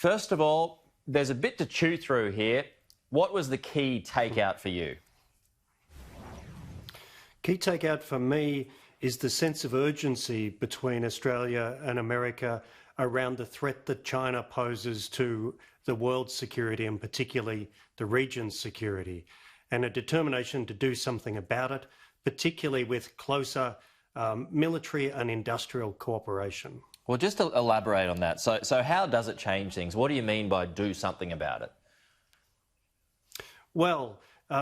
First of all, there's a bit to chew through here. What was the key takeout for you? Key takeout for me is the sense of urgency between Australia and America around the threat that China poses to the world's security and particularly the region's security, and a determination to do something about it, particularly with closer military and industrial cooperation. Well, just to elaborate on that. So how does it change things? What do you mean by do something about it? Well,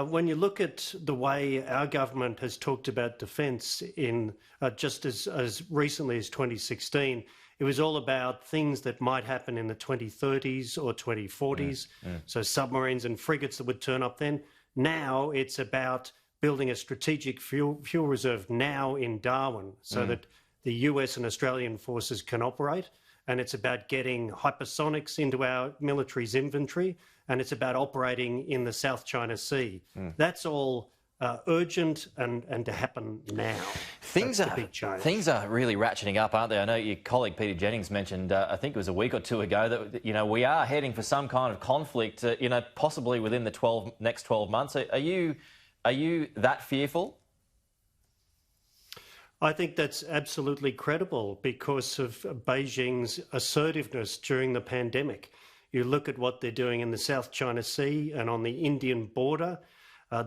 when you look at the way our government has talked about defence in just as recently as 2016, it was all about things that might happen in the 2030s or 2040s, so submarines and frigates that would turn up then. Now it's about building a strategic fuel reserve now in Darwin so that the US and Australian forces can operate, and it's about getting hypersonics into our military's inventory, and it's about operating in the South China Sea. That's all urgent and to happen now. Things are really ratcheting up, aren't they? I know your colleague Peter Jennings mentioned, I think it was a week or two ago, that we are heading for some kind of conflict, possibly within the next 12 months. Are you that fearful? I think that's absolutely credible because of Beijing's assertiveness during the pandemic. You look at what they're doing in the South China Sea and on the Indian border.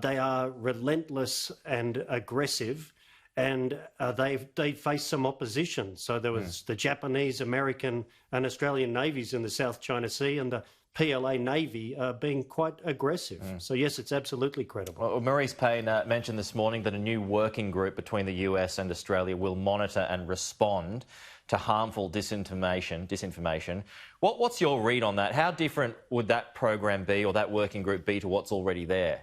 They are relentless and aggressive, and they face some opposition. So there was the Japanese, American and Australian navies in the South China Sea, and the PLA Navy being quite aggressive. So yes, it's absolutely credible. Well, Maurice Payne mentioned this morning that a new working group between the US and Australia will monitor and respond to harmful disinformation. What's your read on that? How different would that program be, or that working group be, to what's already there?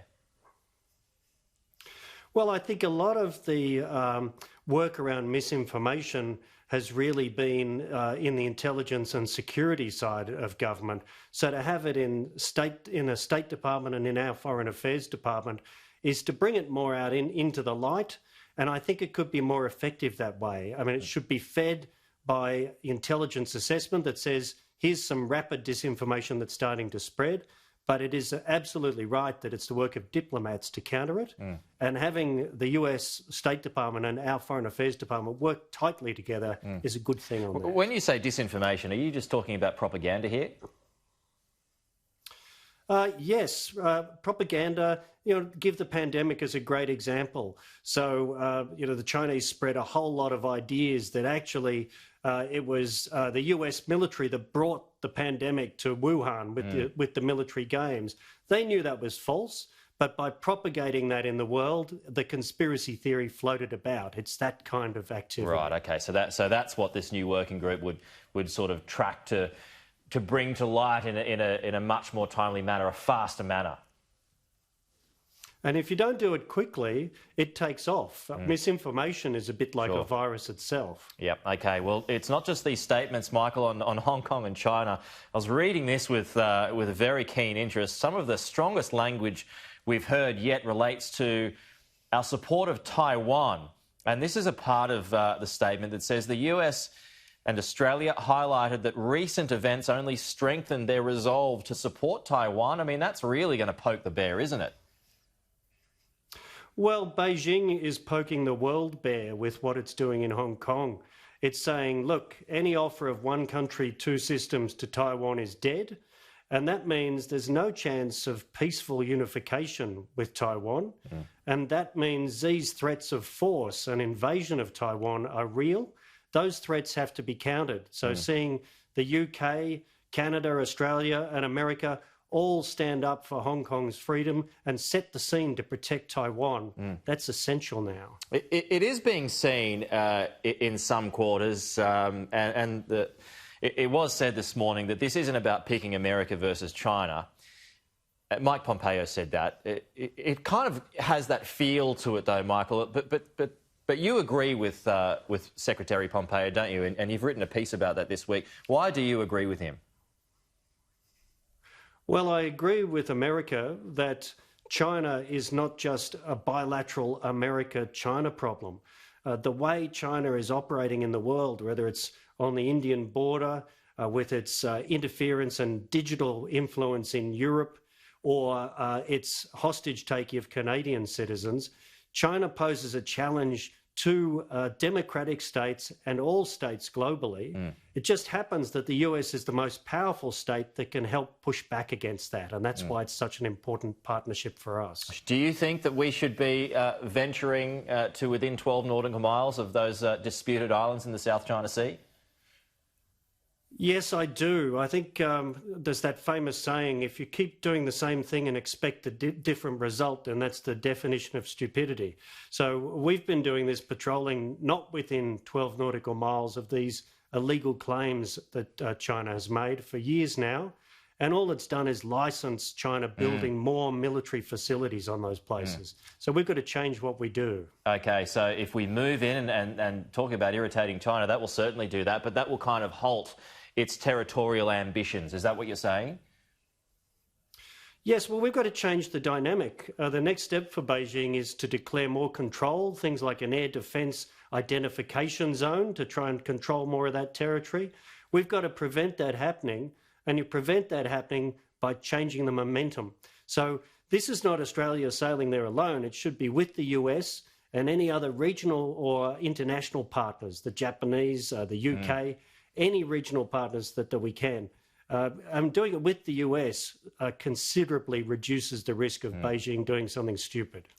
Well, I think a lot of the work around misinformation has really been in the intelligence and security side of government. So to have it in a State Department and in our Foreign Affairs Department is to bring it more out into the light, and I think it could be more effective that way. I mean, it should be fed by intelligence assessment that says, here's some rapid disinformation that's starting to spread, but it is absolutely right that it's the work of diplomats to counter it. And having the US State Department and our Foreign Affairs Department work tightly together is a good thing on that. When you say disinformation, are you just talking about propaganda here? Yes, propaganda, give the pandemic as a great example. So, the Chinese spread a whole lot of ideas that actually it was the US military that brought the pandemic to Wuhan with the military games. They knew that was false, but by propagating that in the world, the conspiracy theory floated about. It's that kind of activity. Right, okay, so that's what this new working group would sort of track to bring to light in a much more timely manner, a faster manner. And if you don't do it quickly, it takes off. Misinformation is a bit like a virus itself. Yep, okay. Well, it's not just these statements, Michael, on Hong Kong and China. I was reading this with a very keen interest. Some of the strongest language we've heard yet relates to our support of Taiwan. And this is a part of the statement that says the US and Australia highlighted that recent events only strengthened their resolve to support Taiwan. I mean, that's really going to poke the bear, isn't it? Well, Beijing is poking the world bare with what it's doing in Hong Kong. It's saying, look, any offer of one country, two systems to Taiwan is dead, and that means there's no chance of peaceful unification with Taiwan, and that means these threats of force and invasion of Taiwan are real. Those threats have to be countered. So seeing the UK, Canada, Australia and America all stand up for Hong Kong's freedom and set the scene to protect Taiwan, that's essential now. It is being seen in some quarters, it was said this morning that this isn't about picking America versus China. Mike Pompeo said that. It kind of has that feel to it, though, Michael. But you agree with Secretary Pompeo, don't you? And you've written a piece about that this week. Why do you agree with him? Well, I agree with America that China is not just a bilateral America-China problem. The way China is operating in the world, whether it's on the Indian border, with its interference and digital influence in Europe, or its hostage-taking of Canadian citizens, China poses a challenge to democratic states and all states globally. It just happens that the US is the most powerful state that can help push back against that, and that's why it's such an important partnership for us. Do you think that we should be venturing to within 12 nautical miles of those disputed islands in the South China Sea? Yes, I do. I think there's that famous saying, if you keep doing the same thing and expect a different result, then that's the definition of stupidity. So we've been doing this patrolling not within 12 nautical miles of these illegal claims that China has made for years now. And all it's done is license China building more military facilities on those places. So we've got to change what we do. OK, so if we move in and talking about irritating China, that will certainly do that, but that will kind of halt its territorial ambitions. Is that what you're saying? Yes, well, we've got to change the dynamic. The next step for Beijing is to declare more control, things like an air defence identification zone to try and control more of that territory. We've got to prevent that happening, and you prevent that happening by changing the momentum. So this is not Australia sailing there alone. It should be with the US and any other regional or international partners, the Japanese, the UK, any regional partners that we can. And doing it with the US considerably reduces the risk of Beijing doing something stupid.